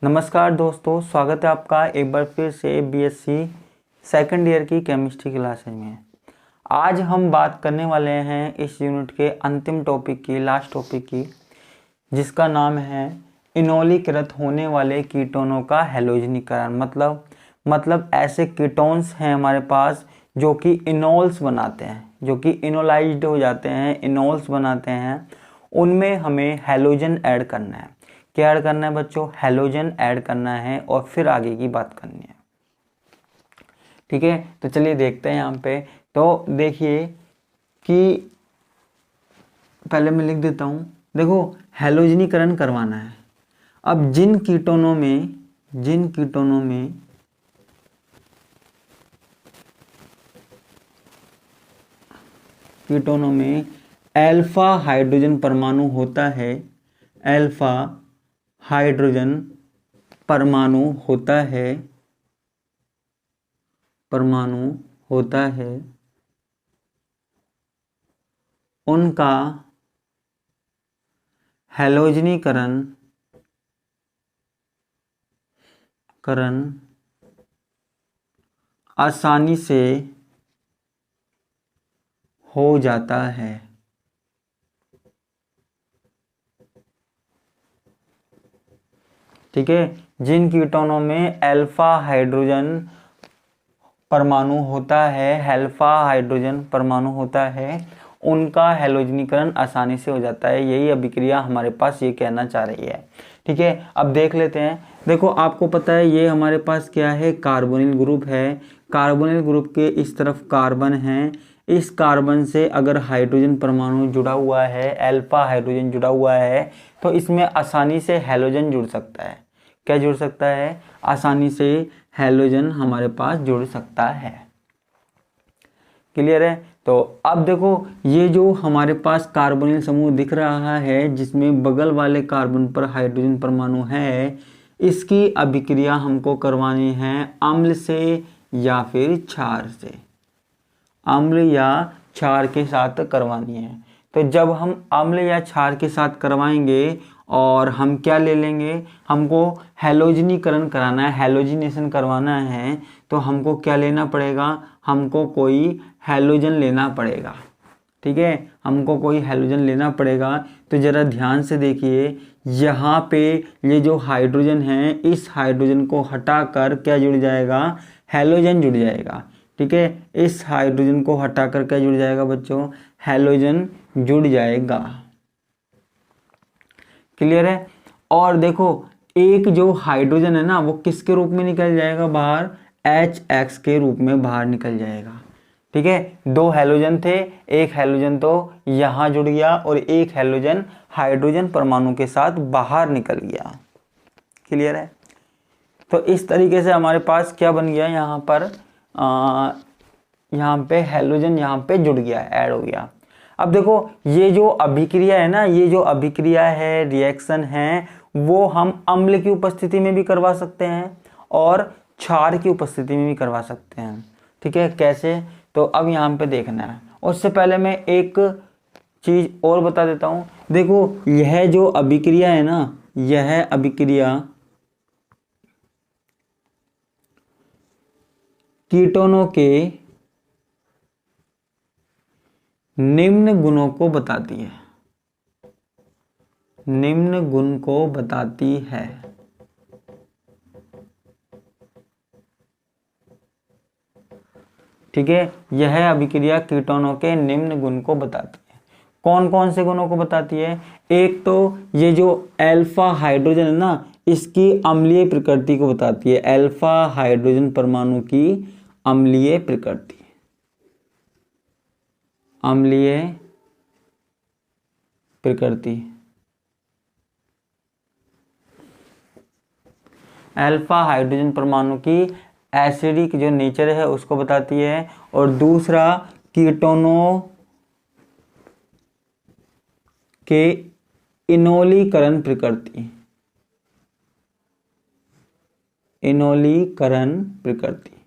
नमस्कार दोस्तों, स्वागत है आपका एक बार फिर से बीएससी सेकंड ईयर की केमिस्ट्री क्लासेज में। आज हम बात करने वाले हैं इस यूनिट के अंतिम टॉपिक की, लास्ट टॉपिक की, जिसका नाम है इनोलीकृत होने वाले कीटोनों का हैलोजनीकरण। मतलब ऐसे कीटोन्स हैं हमारे पास जो कि इनोल्स बनाते हैं, जो कि इनोलाइज्ड हो जाते हैं, इनोल्स बनाते हैं। उनमें हमें हैलोजन ऐड करना है। क्या ऐड करना है बच्चों? हैलोजन ऐड करना है और फिर आगे की बात करनी है। ठीक है, तो चलिए देखते हैं यहाँ पे। तो देखिए कि पहले मैं लिख देता हूँ। देखो, हैलोजनीकरण करवाना है। अब जिन कीटोनों में अल्फा हाइड्रोजन परमाणु होता है, अल्फा हाइड्रोजन परमाणु होता है, उनका हैलोजनीकरण आसानी से हो जाता है। ठीक है, जिन कीटोनों में अल्फा हाइड्रोजन परमाणु होता है, उनका हैलोजनीकरण आसानी से हो जाता है। यही अभिक्रिया हमारे पास ये कहना चाह रही है। ठीक है, अब देख लेते हैं। देखो, आपको पता है ये हमारे पास क्या है? कार्बोनिल ग्रुप है। कार्बोनिल ग्रुप के इस तरफ कार्बन है। इस कार्बन से अगर हाइड्रोजन परमाणु जुड़ा हुआ है, अल्फा हाइड्रोजन जुड़ा हुआ है, तो इसमें आसानी से हैलोजन जुड़ सकता है। क्या जुड़ सकता है? आसानी से हैलोजन हमारे पास जुड़ सकता है। क्लियर है? तो अब देखो, ये जो हमारे पास कार्बोनिल समूह दिख रहा है, जिसमें बगल वाले कार्बन पर हाइड्रोजन परमाणु है, इसकी अभिक्रिया हमको करवानी है अम्ल से या फिर क्षार से। अम्ल या क्षार के साथ करवानी है। तो जब हम अम्ल या क्षार के साथ करवाएंगे और हम क्या ले लेंगे, हमको हैलोजनीकरण कराना है, हैलोजिनेशन करवाना है, तो हमको क्या लेना पड़ेगा? हमको कोई हैलोजन लेना पड़ेगा। ठीक है, हमको कोई हैलोजन लेना पड़ेगा। तो जरा ध्यान से देखिए, यहाँ पे ये जो हाइड्रोजन है, इस हाइड्रोजन को हटाकर क्या जुड़ जाएगा? हैलोजन जुड़ जाएगा। ठीक है, इस हाइड्रोजन को हटाकर क्या जुड़ जाएगा बच्चों? हैलोजन जुड़ जाएगा। क्लियर है? और देखो, एक जो हाइड्रोजन है ना, वो किसके रूप में निकल जाएगा बाहर? HX के रूप में बाहर निकल जाएगा। ठीक है, दो हैलोजन थे, एक हैलोजन तो यहां जुड़ गया और एक हैलोजन हाइड्रोजन परमाणु के साथ बाहर निकल गया। क्लियर है? तो इस तरीके से हमारे पास क्या बन गया? यहाँ पर यहाँ पे हैलोजन यहाँ पे जुड़ गया, ऐड हो गया। अब देखो, ये जो अभिक्रिया है ना, ये जो अभिक्रिया है, रिएक्शन है, वो हम अम्ल की उपस्थिति में भी करवा सकते हैं और क्षार की उपस्थिति में भी करवा सकते हैं। ठीक है, कैसे? तो अब यहाँ पे देखना है। उससे पहले मैं एक चीज और बता देता हूँ। देखो, यह जो अभिक्रिया है ना, यह अभिक्रिया कीटोनों के निम्न गुणों को बताती है। निम्न गुण को बताती है। ठीक है, यह अभिक्रिया कीटोनों के निम्न गुण को बताती है। कौन कौन से गुणों को बताती है? एक तो ये जो अल्फा हाइड्रोजन है ना, इसकी अम्लीय प्रकृति को बताती है। अल्फा हाइड्रोजन परमाणु की अम्लीय प्रकृति, अम्लीय प्रकृति। अल्फा हाइड्रोजन परमाणु की एसिडिक जो नेचर है उसको बताती है। और दूसरा, कीटोनों के इनोलीकरण प्रकृति, इनोलीकरण प्रकृति।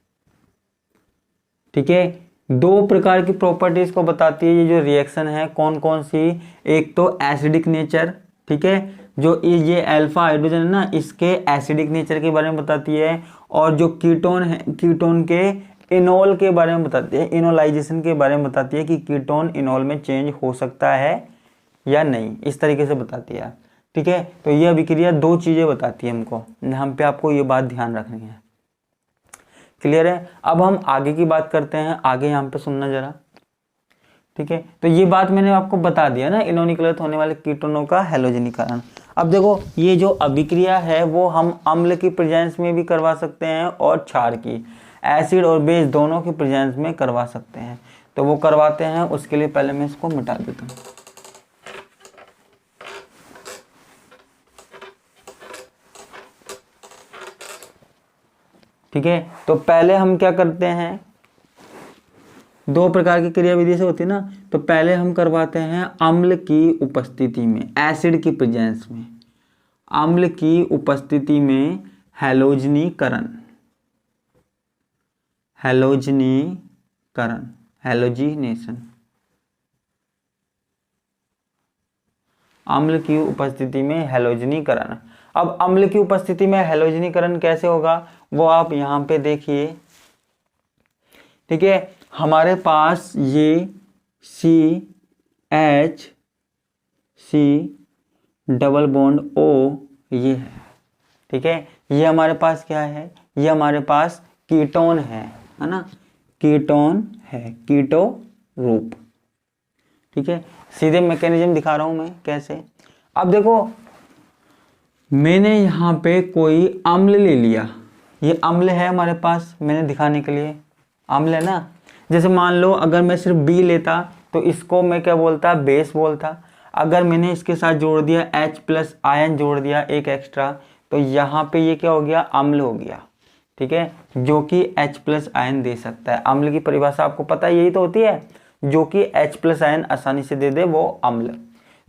ठीक है, दो प्रकार की प्रॉपर्टीज को बताती है ये जो रिएक्शन है। कौन कौन सी? एक तो एसिडिक नेचर, ठीक है, जो ये अल्फा हाइड्रोजन है ना, इसके एसिडिक नेचर के बारे में बताती है, और जो कीटोन है, कीटोन के इनोल के बारे में बताती है, इनोलाइजेशन के बारे में बताती है कि कीटोन इनोल में चेंज हो सकता है या नहीं, इस तरीके से बताती है। ठीक है, तो ये अभिक्रिया दो चीजें बताती है हमको, हम पे आपको ये बात ध्यान रखनी है। क्लियर है? अब हम आगे की बात करते हैं, आगे यहाँ पे सुनना जरा। ठीक है, तो ये बात मैंने आपको बता दिया ना, इनोनिक्लेट होने वाले कीटोनों का हैलोजनीकरण। अब देखो ये जो अभिक्रिया है वो हम अम्ल की प्रेजेंस में भी करवा सकते हैं और क्षार की, एसिड और बेस दोनों की प्रेजेंस में करवा सकते हैं। तो वो करवाते हैं, उसके लिए पहले मैं इसको मिटा देता हूँ। ठीक है, तो पहले हम क्या करते हैं, दो प्रकार की क्रियाविधि से होती है ना, तो पहले हम करवाते हैं अम्ल की उपस्थिति में, एसिड की प्रेजेंस में, अम्ल की उपस्थिति में हैलोजनीकरण, हैलोजनीकरण, हैलोजिनेशन, अम्ल की उपस्थिति में हैलोजनीकरण। अब अम्ल की उपस्थिति में हैलोजनीकरण कैसे होगा वो आप यहाँ पे देखिए। ठीक है, हमारे पास ये CH डबल बॉन्ड O ये है। ठीक है, ये हमारे पास क्या है, ये हमारे पास कीटोन है ना, कीटोन है, कीटो रूप। ठीक है, सीधे मैकेनिज्म दिखा रहा हूं मैं कैसे। अब देखो मैंने यहाँ पे कोई अम्ल ले लिया, ये अम्ल है हमारे पास, मैंने दिखाने के लिए अम्ल है ना। जैसे मान लो अगर मैं सिर्फ B लेता तो इसको मैं क्या बोलता, बेस बोलता। अगर मैंने इसके साथ जोड़ दिया H+ आयन जोड़ दिया एक एक्स्ट्रा, तो यहाँ पे ये क्या हो गया, अम्ल हो गया। ठीक है, जो कि H+ आयन दे सकता है। अम्ल की परिभाषा आपको पता है, यही तो होती है, जो कि H+ आयन आसानी से दे दे वो अम्ल।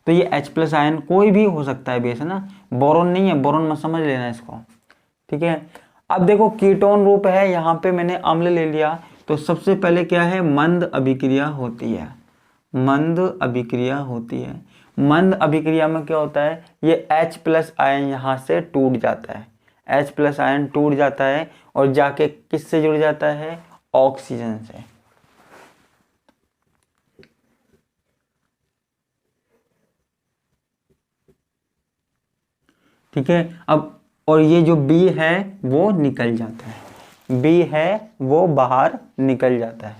तो ये H+ आयन कोई भी हो सकता है बेस, है ना, बोरोन नहीं है, बोरोन मत समझ लेना इसको। ठीक है, अब देखो कीटोन रूप है, यहाँ पे मैंने अम्ल ले लिया, तो सबसे पहले क्या है, मंद अभिक्रिया होती है, मंद अभिक्रिया होती है। मंद अभिक्रिया में क्या होता है, ये H+ आयन यहाँ से टूट जाता है, H+ आयन टूट जाता है और जाके किससे जुड़ जाता है, ऑक्सीजन से। ठीक है, अब और ये जो B है वो निकल जाता है, B है वो बाहर निकल जाता है।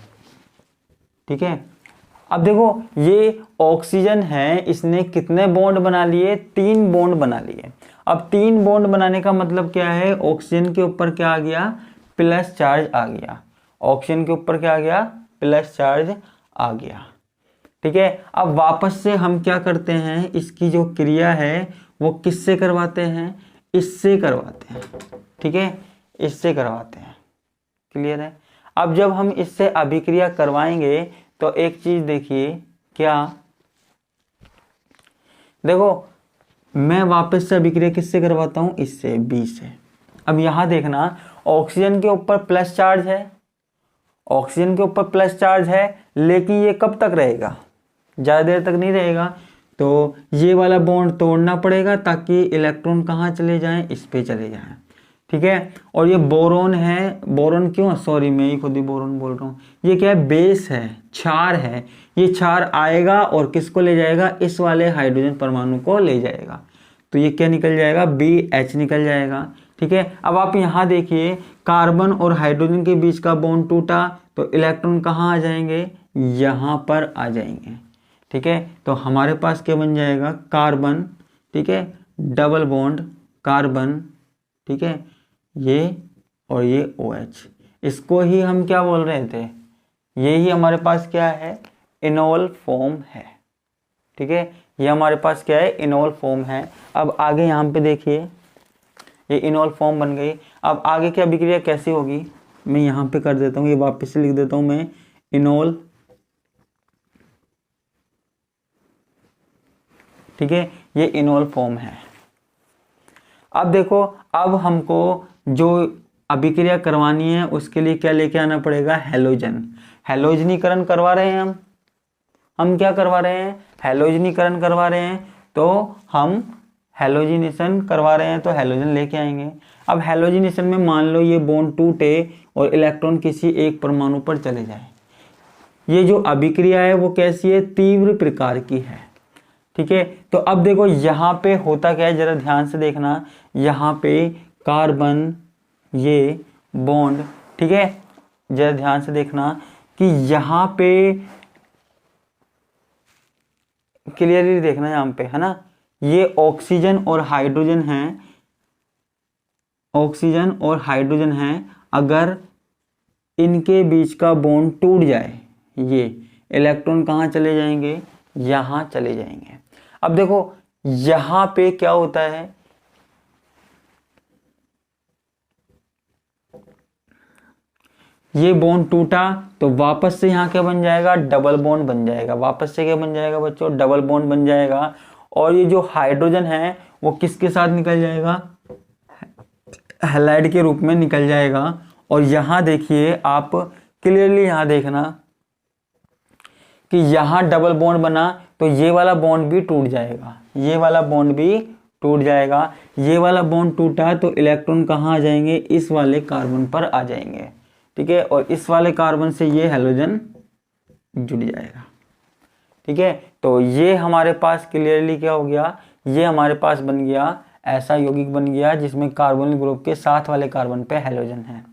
ठीक है, अब देखो ये ऑक्सीजन है, इसने कितने बॉन्ड बना लिए, 3 बॉन्ड बना लिए। अब 3 बॉन्ड बनाने का मतलब क्या है, ऑक्सीजन के ऊपर क्या आ गया, प्लस चार्ज आ गया, ऑक्सीजन के ऊपर क्या आ गया, प्लस चार्ज आ गया। ठीक है, अब वापस से हम क्या करते हैं, इसकी जो क्रिया है वो किससे करवाते हैं, इससे करवाते हैं। ठीक है, इससे करवाते हैं। क्लियर है? अब जब हम इससे अभिक्रिया करवाएंगे तो एक चीज देखिए, क्या देखो मैं वापस से अभिक्रिया किससे करवाता हूं, इससे, B से। अब यहां देखना, ऑक्सीजन के ऊपर प्लस चार्ज है, ऑक्सीजन के ऊपर प्लस चार्ज है, लेकिन ये कब तक रहेगा, ज्यादा देर तक नहीं रहेगा। तो ये वाला बॉन्ड तोड़ना पड़ेगा ताकि इलेक्ट्रॉन कहाँ चले जाएं, इस पे चले जाएं। ठीक है, और ये बोरोन है, बोरोन क्यों, सॉरी मैं ही खुद ही बोरोन बोल रहा हूँ, ये क्या है, बेस है, क्षार है। ये क्षार आएगा और किसको ले जाएगा, इस वाले हाइड्रोजन परमाणु को ले जाएगा। तो ये क्या निकल जाएगा, BH निकल जाएगा। ठीक है, अब आप यहाँ देखिए, कार्बन और हाइड्रोजन के बीच का बॉन्ड टूटा तो इलेक्ट्रॉन कहाँ आ जाएंगे, यहाँ पर आ जाएंगे। ठीक है, तो हमारे पास क्या बन जाएगा, कार्बन, ठीक है, डबल बॉन्ड कार्बन, ठीक है, ये और ये OH, इसको ही हम क्या बोल रहे थे, ये ही हमारे पास क्या है, इनोल फॉर्म है। ठीक है, ये हमारे पास क्या है, इनोल फॉर्म है। अब आगे यहाँ पे देखिए, ये इनोल फॉर्म बन गई। अब आगे की अभिक्रिया कैसी होगी, मैं यहाँ पे कर देता हूँ, ये वापस से लिख देता हूँ मैं, इनोल। ठीक है, ये इनोल फॉर्म है। अब देखो, अब हमको जो अभिक्रिया करवानी है उसके लिए क्या लेके आना पड़ेगा, हैलोजन। हैलोजनीकरण करवा रहे हैं हम क्या करवा रहे हैं, हैलोजनीकरण करवा रहे हैं। तो हम हैलोजिनेशन करवा रहे हैं तो हैलोजन लेके आएंगे। अब हैलोजिनेशन में मान लो ये बॉन्ड टूटे और इलेक्ट्रॉन किसी एक परमाणु पर चले जाए। ये जो अभिक्रिया है वो कैसी है, तीव्र प्रकार की है। ठीक है, तो अब देखो यहाँ पे होता क्या है, जरा ध्यान से देखना। यहाँ पे कार्बन ये बॉन्ड, ठीक है, जरा ध्यान से देखना कि यहाँ पे क्लियरली देखना, यहाँ पे है ना, ये ऑक्सीजन और हाइड्रोजन है, ऑक्सीजन और हाइड्रोजन है। अगर इनके बीच का बॉन्ड टूट जाए, ये इलेक्ट्रॉन कहाँ चले जाएंगे, यहाँ चले जाएंगे। अब देखो यहाँ पे क्या होता है, ये बॉन्ड टूटा तो वापस से यहाँ क्या बन जाएगा, डबल बॉन्ड बन जाएगा। वापस से क्या बन जाएगा बच्चों, डबल बॉन्ड बन जाएगा। और ये जो हाइड्रोजन है वो किसके साथ निकल जाएगा, हैलाइड के रूप में निकल जाएगा। और यहाँ देखिए आप क्लियरली, यहाँ देखना कि यहाँ डबल बॉन्ड बना तो ये वाला बॉन्ड भी टूट जाएगा, ये वाला बॉन्ड भी टूट जाएगा। ये वाला बॉन्ड टूटा तो इलेक्ट्रॉन कहाँ आ जाएंगे, इस वाले कार्बन पर आ जाएंगे। ठीक है, और इस वाले कार्बन से ये हैलोजन जुड़ जाएगा। ठीक है, तो ये हमारे पास क्लियरली क्या हो गया, ये हमारे पास बन गया ऐसा यौगिक बन गया जिसमें कार्बोनिल ग्रुप के साथ वाले कार्बन पे हैलोजन है।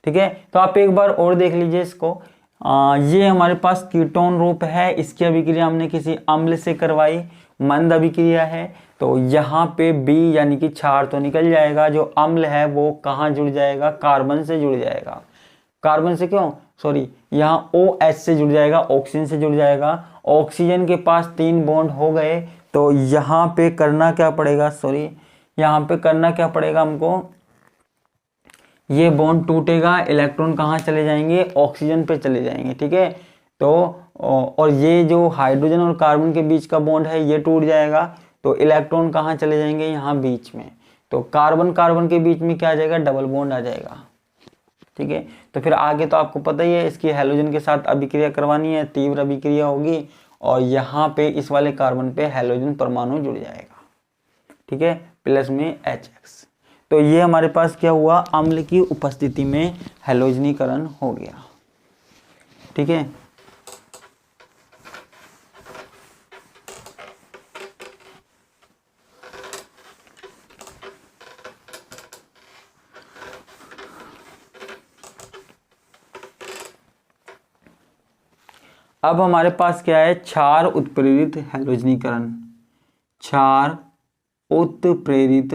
ठीक है, तो आप एक बार और देख लीजिए इसको। ये हमारे पास कीटोन रूप है, इसकी अभिक्रिया हमने किसी अम्ल से करवाई, मंद अभिक्रिया है। तो यहाँ पे B यानी कि क्षार तो निकल जाएगा, जो अम्ल है वो कहाँ जुड़ जाएगा, कार्बन से जुड़ जाएगा। कार्बन से क्यों, सॉरी, यहाँ OH से जुड़ जाएगा, ऑक्सीजन से जुड़ जाएगा। ऑक्सीजन के पास 3 बॉन्ड हो गए तो यहाँ पे करना क्या पड़ेगा, सॉरी, यहाँ पे करना क्या पड़ेगा हमको, ये बॉन्ड टूटेगा, इलेक्ट्रॉन कहाँ चले जाएंगे, ऑक्सीजन पे चले जाएंगे। ठीक है, तो और ये जो हाइड्रोजन और कार्बन के बीच का बॉन्ड है ये टूट जाएगा तो इलेक्ट्रॉन कहाँ चले जाएंगे, यहाँ बीच में। तो कार्बन कार्बन के बीच में क्या आ जाएगा, डबल बॉन्ड आ जाएगा। ठीक है, तो फिर आगे तो आपको पता ही है, इसकी हैलोजन के साथ अभिक्रिया करवानी है, तीव्र अभिक्रिया होगी और यहाँ पे इस वाले कार्बन पे हैलोजन परमाणु जुड़ जाएगा। ठीक है, प्लस में HX। तो ये हमारे पास क्या हुआ, अम्ल की उपस्थिति में हैलोजनीकरण हो गया। ठीक है, अब हमारे पास क्या है, क्षार उत्प्रेरित हैलोजनीकरण। क्षार उत्प्रेरित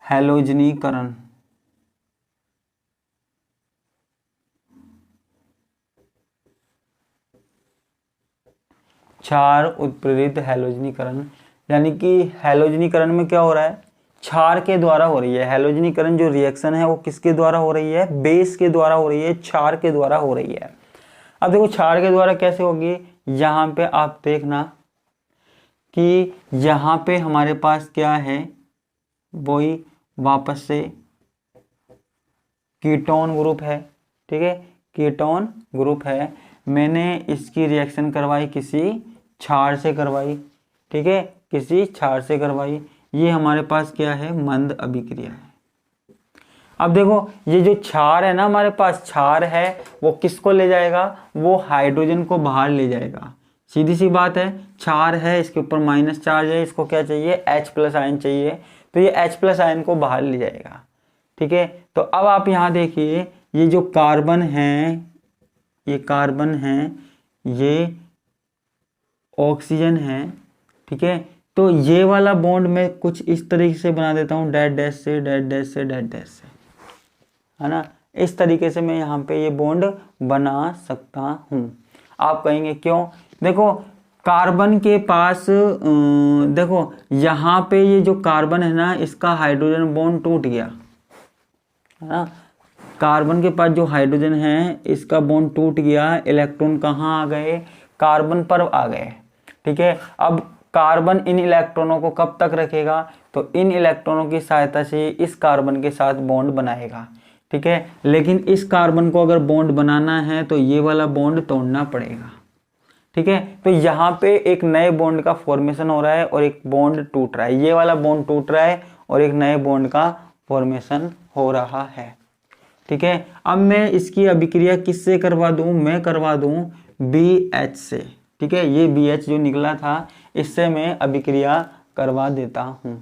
हैलोजनीकरण। क्षार उत्प्रेरित हैलोजनीकरण यानी कि हैलोजनीकरण में क्या हो रहा है, क्षार के द्वारा हो रही है। हैलोजनीकरण जो रिएक्शन है वो किसके द्वारा हो रही है, बेस के द्वारा हो रही है, क्षार के द्वारा हो रही है। अब देखो क्षार के द्वारा कैसे होगी, यहाँ पे आप देखना कि यहाँ पे हमारे पास क्या है, वही वापस से कीटोन ग्रुप है। ठीक है, कीटोन ग्रुप है, मैंने इसकी रिएक्शन करवाई किसी क्षार से करवाई। ठीक है, किसी क्षार से करवाई। ये हमारे पास क्या है, मंद अभिक्रिया है। अब देखो ये जो क्षार है ना, हमारे पास क्षार है वो किसको ले जाएगा, वो हाइड्रोजन को बाहर ले जाएगा। सीधी सी बात है, क्षार है, इसके ऊपर माइनस चार्ज है, इसको क्या चाहिए, H+ आयन चाहिए, तो ये H+ आयन को बाहर ले जाएगा। ठीक है, तो अब आप यहाँ देखिए, ये जो कार्बन है, ये कार्बन है, ये ऑक्सीजन है। ठीक है, तो ये वाला बॉन्ड मैं कुछ इस तरीके से बना देता हूँ, डैश डैश से, डैश डैश से, डैश डैश से, है ना। इस तरीके से मैं यहाँ पे ये बॉन्ड बना सकता हूँ। आप कहेंगे क्यों, देखो कार्बन के पास देखो यहाँ पे ये जो कार्बन है ना, इसका हाइड्रोजन बॉन्ड टूट गया, है ना। कार्बन के पास जो हाइड्रोजन है इसका बॉन्ड टूट गया, इलेक्ट्रॉन कहाँ आ गए, कार्बन पर आ गए। ठीक है, अब कार्बन इन इलेक्ट्रॉनों को कब तक रखेगा, तो इन इलेक्ट्रॉनों की सहायता से इस कार्बन के साथ बॉन्ड बनाएगा। ठीक है, लेकिन इस कार्बन को अगर बॉन्ड बनाना है तो ये वाला बॉन्ड तोड़ना पड़ेगा। ठीक है। तो यहाँ पे एक नए बॉन्ड का फॉर्मेशन हो रहा है और एक बॉन्ड टूट रहा है, ये वाला बॉन्ड टूट रहा है और एक नए बॉन्ड का फॉर्मेशन हो रहा है। ठीक है, अब मैं इसकी अभिक्रिया किससे करवा दूं, मैं करवा दूं BH से। ठीक है, ये BH जो निकला था इससे मैं अभिक्रिया करवा देता हूं।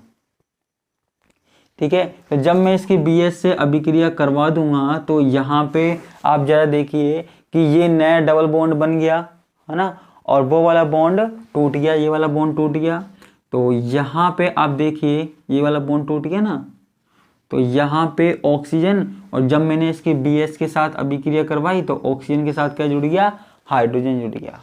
ठीक है, तो जब मैं इसकी BH से अभिक्रिया करवा दूंगा तो यहाँ पे आप जरा देखिए कि ये नया डबल बॉन्ड बन गया है ना, और वो वाला बॉन्ड टूट गया, ये वाला बॉन्ड टूट गया। तो यहाँ पे आप देखिए ये वाला बॉन्ड टूट गया ना, तो यहाँ पे ऑक्सीजन, और जब मैंने इसकी BH के साथ अभिक्रिया करवाई तो ऑक्सीजन के साथ क्या जुड़ गया, हाइड्रोजन जुड़ गया।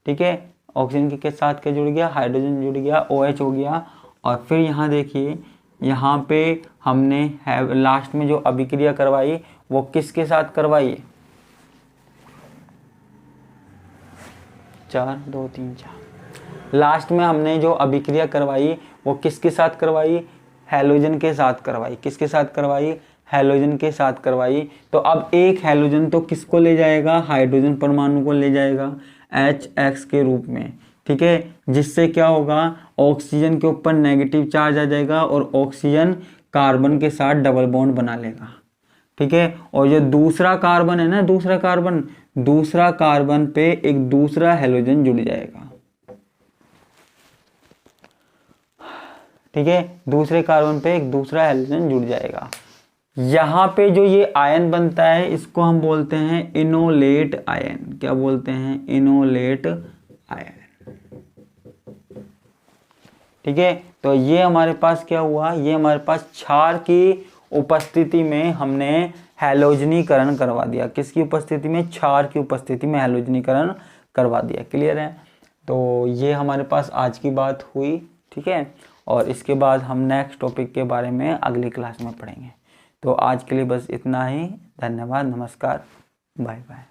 ठीक है, ऑक्सीजन के साथ क्या जुड़ गया, हाइड्रोजन जुड़ गया, OH हो गया। और फिर यहाँ देखिए, यहाँ पे हमने लास्ट में जो अभिक्रिया करवाई वो किसके साथ करवाई, 4 2 3 4, लास्ट में हमने जो अभिक्रिया करवाई वो किसके साथ करवाई, हैलोजन के साथ करवाई। किसके साथ करवाई, हैलोजन के साथ करवाई। तो अब एक हैलोजन तो किसको ले जाएगा, हाइड्रोजन परमाणु को ले जाएगा HX के रूप में। ठीक है, जिससे क्या होगा, ऑक्सीजन के ऊपर नेगेटिव चार्ज आ जाएगा और ऑक्सीजन कार्बन के साथ डबल बॉन्ड बना लेगा। ठीक है, और जो दूसरा कार्बन है ना, दूसरा कार्बन पे एक दूसरा हैलोजन जुड़ जाएगा। ठीक है, दूसरे कार्बन पे एक दूसरा हैलोजन जुड़ जाएगा। यहाँ पे जो ये आयन बनता है इसको हम बोलते हैं इनोलेट आयन। क्या बोलते हैं, इनोलेट आयन। ठीक है, तो ये हमारे पास क्या हुआ, ये हमारे पास क्षार की उपस्थिति में हमने हैलोजनीकरण करवा दिया। किसकी उपस्थिति में, क्षार की उपस्थिति में हैलोजनीकरण करवा दिया। क्लियर है, तो ये हमारे पास आज की बात हुई। ठीक है, और इसके बाद हम नेक्स्ट टॉपिक के बारे में अगली क्लास में पढ़ेंगे। तो आज के लिए बस इतना ही। धन्यवाद, नमस्कार, बाय बाय।